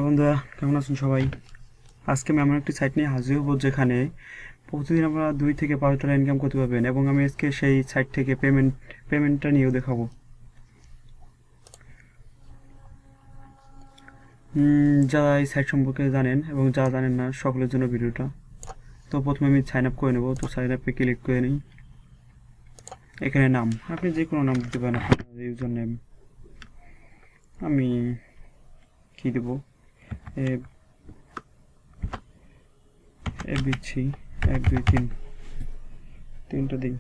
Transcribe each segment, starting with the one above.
বন্ধুরা, কেমন আছেন সবাই? আজকে আমি এমন একটি সাইট নিয়ে হাজির হব যেখানে প্রতিদিন আমরা $2 থেকে $5 ইনকাম করতে পারবেন, এবং আমি আজকে সেই সাইট থেকে পেমেন্টটা নিয়েও দেখাবো। যারা এই সাইট সম্পর্কে জানেন এবং যারা জানেন না সকলের জন্য ভিডিওটা। তো প্রথমে আমি সাইন আপ করে নেব। তো সাইন আপে ক্লিক করে নিই। এখানে নাম আপনি যে কোনো নাম দিতে পারেন, আপনার ইউজার নেম। আমি কি দেবো? ABC 1 2 3 তিনটা দিই।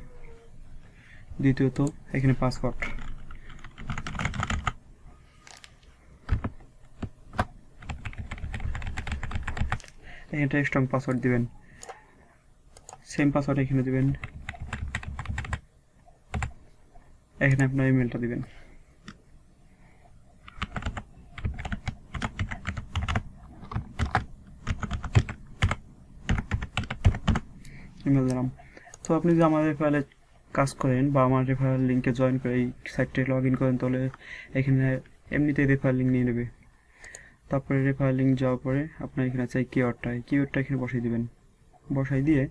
দ্বিতীয়ত এখানে পাসওয়ার্ড, এটা স্ট্রং পাসওয়ার্ড দিবেন। সেম পাসওয়ার্ড এখানে দিবেন। এখানে আপনার ইমেলটা দিবেন। ইমেল দিলাম। তো আপনি যদি আমাদের রেফারেলে কাজ করেন বা আমার রেফারেল লিঙ্কে জয়েন করে এই সাইটে লগ ইন করেন, তাহলে এখানে এমনিতেই রেফারেল লিঙ্ক নিয়ে নেবে। তারপরে রেফারেল লিঙ্ক যাওয়ার পরে আপনার এখানে চাই কিওয়ার্ডটা এখানে বসাই দিবেন। বসাই দিয়ে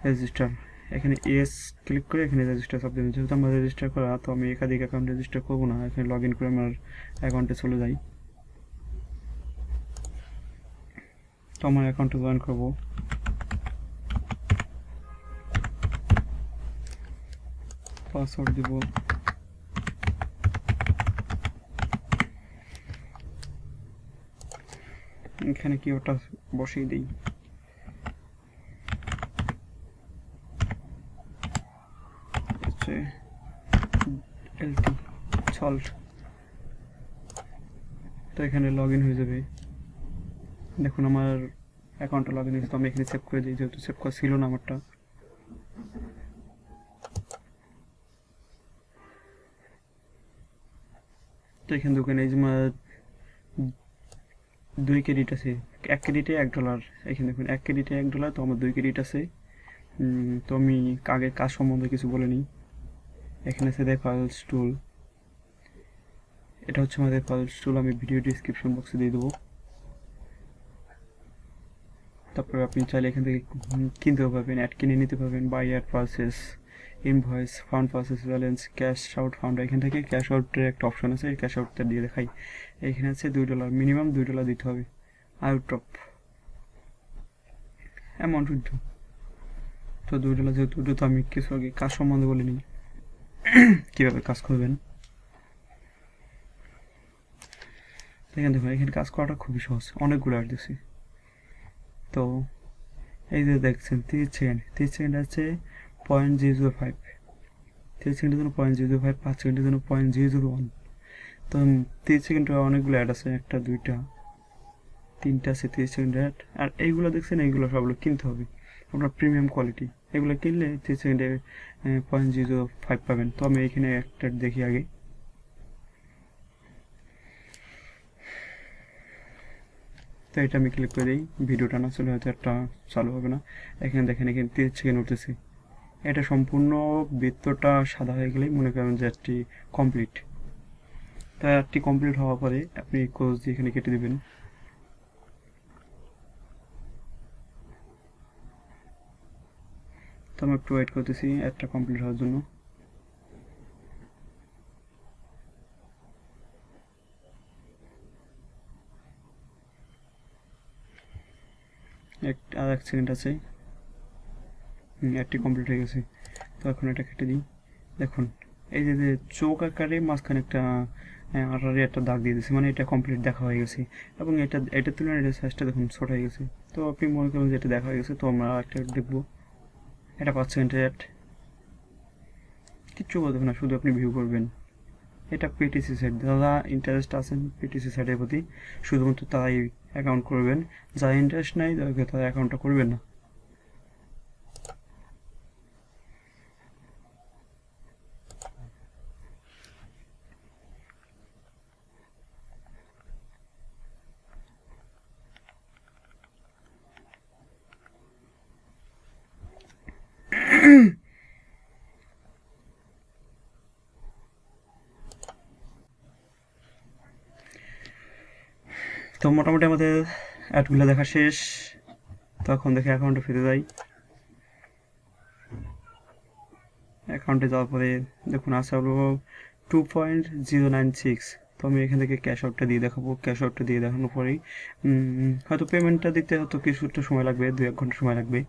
রেজিস্টার, এখানে এস ক্লিক করে এখানে রেজিস্টার চাপ দেবেন। যেহেতু আমার রেজিস্টার করা, তো আমি একাধিক অ্যাকাউন্ট রেজিস্টার করবো না। এখানে লগ ইন করে আমার অ্যাকাউন্টে চলে যাই। তো আমার অ্যাকাউন্টে জয়েন করবো। পাসওয়ার্ড দিব। এখানে কিওয়ার্ডটা বসিয়ে দিই। LT salt. তো এখানে লগ ইন হয়ে যাবে। দেখুন আমার অ্যাকাউন্টটা লগ ইন হয়েছে। তো আমি এখানে সেভ করে দিই, যেহেতু সেভ করা ছিল না আমারটা। তো এখানে দোকানে এই যে $2 আছে। 1 ক্রেডিটে $1। এখানে দেখুন 1 ক্রেডিটে $1। তো আমার 2 ক্রেডিট আছে। তো আমি আগে কাজ সম্বন্ধে কিছু বলে নিই। এখানে আছে রেফারেলস টুল। এটা হচ্ছে আমার রেফারেলস টুল। আমি ভিডিও ডিসক্রিপশন বক্সে দিয়ে দেবো। তারপরে আপনি চাইলে এখান থেকে কিনতেও পারবেন, অ্যাড কিনে নিতে পারবেন। Buy add purchase, invoice, fund purchase, balance, cash out fund. এখান থেকে ক্যাশ আউটের একটা অপশন আছে, ক্যাশ আউটটা দিয়ে দেখাই। এখানে আছে $2, মিনিমাম $2 দিতে হবে। Out of amount withdraw. তো $2 যেহেতু, তো আমি কিছু আগে কাজ সম্বন্ধে বলে নিই, কীভাবে কাজ করবেন। এখানে দেখুন, এখানে কাজ করাটা খুবই সহজ, অনেকগুলো অ্যাড দিচ্ছি। তো এই যে দেখছেন 30 সেকেন্ড আছে 0.005, 30 সেকেন্ডের জন্য 0.005, 5 সেকেন্ডের জন্য 0.001। তো 30 সেকেন্ডে অনেকগুলো অ্যাড আছে, একটা দুইটা তিনটা আছে 30 সেকেন্ডের অ্যাড। আর এইগুলো দেখছেন, এইগুলো সবগুলো কিনতে হবে, আপনার প্রিমিয়াম কোয়ালিটি। এগুলো কিনলে 30 সেকেন্ডে 0.005 পাবেন। তো আমি এখানে একটা দেখি আগে। তো এটা আমি ক্লিক করে দিই। ভিডিওটা না চলে হয়তো একটা চালু হবে না। এখানে দেখেন, এখানে 30 সেকেন্ড উঠতেছে। এটা সম্পূর্ণ বৃত্তটা সাদা হয়ে গেলেই মনে করেন যে অ্যাডটি কমপ্লিট। তা অ্যাডটি কমপ্লিট হওয়ার পরে আপনি ক্লোজ দিয়ে এখানে কেটে দেবেন। তো আমি একটু ওয়েট করতেছি অ্যাডটা কমপ্লিট হওয়ার জন্য। আর 1 সেকেন্ড আছে। অ্যাডটি কমপ্লিট হয়ে গেছে। তো এখন এটা কেটে দিই। দেখুন এই যে চোখ আকারে মাঝখানে একটা আটারে একটা দাগ দিয়ে দিয়েছে, মানে এটা কমপ্লিট দেখা হয়ে গেছে। এবং এটার তুলনায় এটা সাইজটা দেখুন ছোট হয়ে গেছে। তো আপনি মনে করেন যে এটা দেখা হয়ে গেছে। তো আমরা একটা দেখবো। এটা 5 সেকেন্ডের অ্যাড। কিচ্ছু বলতে হবে না, শুধু আপনি ভিউ করবেন। এটা পিটিসি সাইট। যারা ইন্টারেস্ট আছেন পিটিসি সাইটের প্রতি, শুধুমাত্র তারাই অ্যাকাউন্ট করবেন। যারা ইন্টারেস্ট নাই তারা অ্যাকাউন্টটা করবেন না। তো মোটামুটি আমাদের অ্যাডগুলো দেখা শেষ। তখন দেখে অ্যাকাউন্টে ফিরে যাই। অ্যাকাউন্টে যাওয়ার পরে দেখুন আছে হলো 2.096। তো আমি এখান থেকে ক্যাশ আউটটা দিয়ে দেখাবো। ক্যাশ আউটটা দিয়ে দেখানোর পরেই হয়তো পেমেন্টটা দিতে হয়তো কিছুটা সময় লাগবে, 2-1 ঘন্টা সময় লাগবে।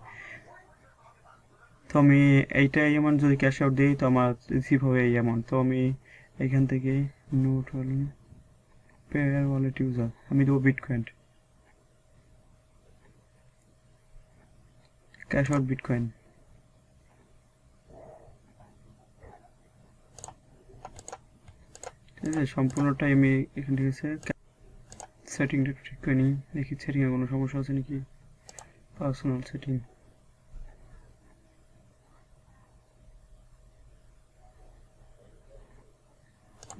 তো আমি এইটা অ্যামাউন্ট যদি ক্যাশ আউট দিই তো আমার রিসিভ হবে এই অ্যামাউন্ট। তো আমি এখান থেকে নোট হল পেয়ার ওয়ালেট ইউজার আমি দেবো বিটকয়েন, ক্যাশ আউট বিটকয়েন। ঠিক আছে, সম্পূর্ণটাই আমি এখান থেকে সেটিংটা ঠিক করে নিই, দেখি সেটিংয়ে কোনো সমস্যা আছে নাকি। পার্সোনাল সেটিং,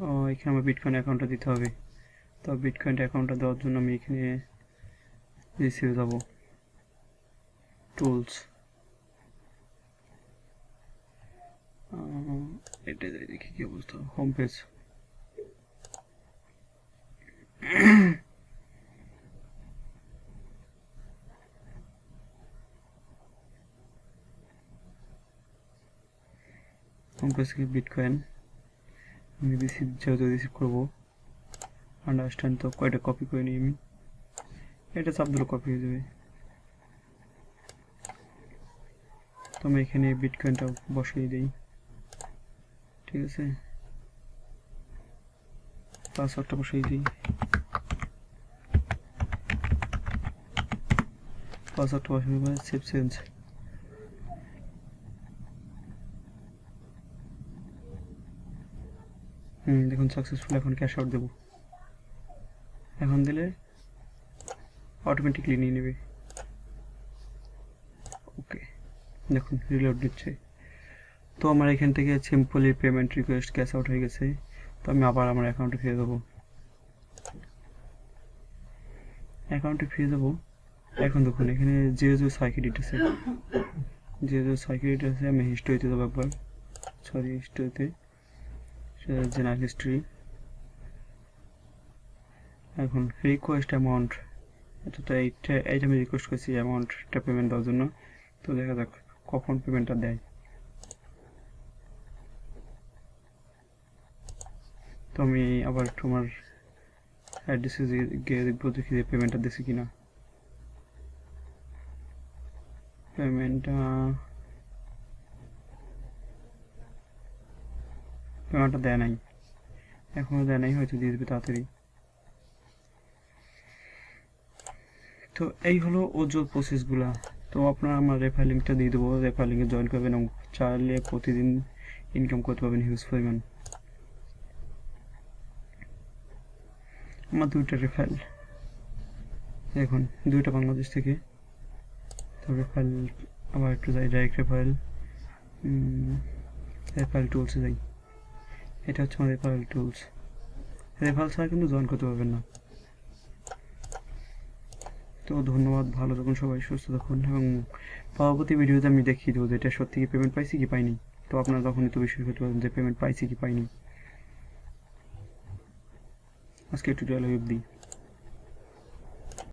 ও এখানে আমার বিটকয়েন অ্যাকাউন্টটা দিতে হবে। তো বিটকয়েন অ্যাকাউন্টটা দেওয়ার জন্য আমি এখানে রিসিভে যাব, টুলস, এটা দেখি কি অবস্থা। হোম পেজ, হোম পেজ থেকে বিটকয়েন আমি যেহেতু রিসিভ করবো আন্ডারস্ট্যান্ড। তো কয়টা কপি করে নিই আমি, এটা চাপ দিলে কপি হয়ে যাবে। তো আমি এখানে বিটকয়েনটা বসিয়ে দিই, ঠিক আছে। পাসওয়ার্ডটা বসিয়ে দিই, পাসওয়ার্ডটা বসানোর পরে সেভ চেঞ্জ। দেখুন সাকসেসফুল। এখন ক্যাশ আউট দেবো, এখন দিলে অটোমেটিকলি নিয়ে নেবে। ওকে, দেখুন রিলোড দিচ্ছে। তো আমার এখান থেকে simply payment request cash out হয়ে গেছে। তো আমি আবার আমার অ্যাকাউন্টে ফিরে দেবো, অ্যাকাউন্টে ফিরে দেবো। এখন দেখুন এখানে যে সাইকেডিট আছে, যে সাইকেডিট আছে আমি হিস্ট্রিতে দেবো একবার, সরি হিস্ট্রিতে, জেনারেল হিস্ট্রি। এখন রিকোয়েস্ট অ্যামাউন্ট, আচ্ছা তো এইটা আমি রিকোয়েস্ট করছি অ্যামাউন্টটা পেমেন্ট দেওয়ার জন্য। তো দেখা যাক কখন পেমেন্টটা দেয়। তো আমি আবার তোমার অ্যাড্রেসে গিয়ে দেখবো দেখি যে পেমেন্টটা দিয়েছি কিনা। পেমেন্টটা দেয় নাই, এখনও দেয় নাই, হয়তো দিয়ে দেবে তাড়াতাড়ি। তো এই হলো ওজোর প্রসেসগুলা। তো আপনারা আমার রেফার লিঙ্কটা দিয়ে দেবো, রেফার লিঙ্কে জয়েন করবেন এবং চাইলে প্রতিদিন ইনকাম করতে পারবেন হিউজ পরিমাণ। আমার 2টা রেফারেল, দেখুন 2টা বাংলাদেশ থেকে। তো রেফারেল আবার একটু যাই, ডাইরেক্ট রেফারেল, রেফারেল টুলসে যাই। এটা হচ্ছে আমার রেফারেল টুলস। রেফারেল ছাড়া কিন্তু জয়েন করতে পারবেন না। তো ধন্যবাদ, ভালো থাকুন সবাই, সুস্থ থাকুন, এবং পরবর্তী ভিডিওতে আমি দেখিয়ে দেবো যে এটা সত্যি কি পেমেন্ট পাইছি কি পাইনি। তো আপনারা তখনই তো বিশ্বাস করতে পারবেন যে পেমেন্ট পাইছি কি পাইনি। আজকে টিউটোরিয়াল অবধি।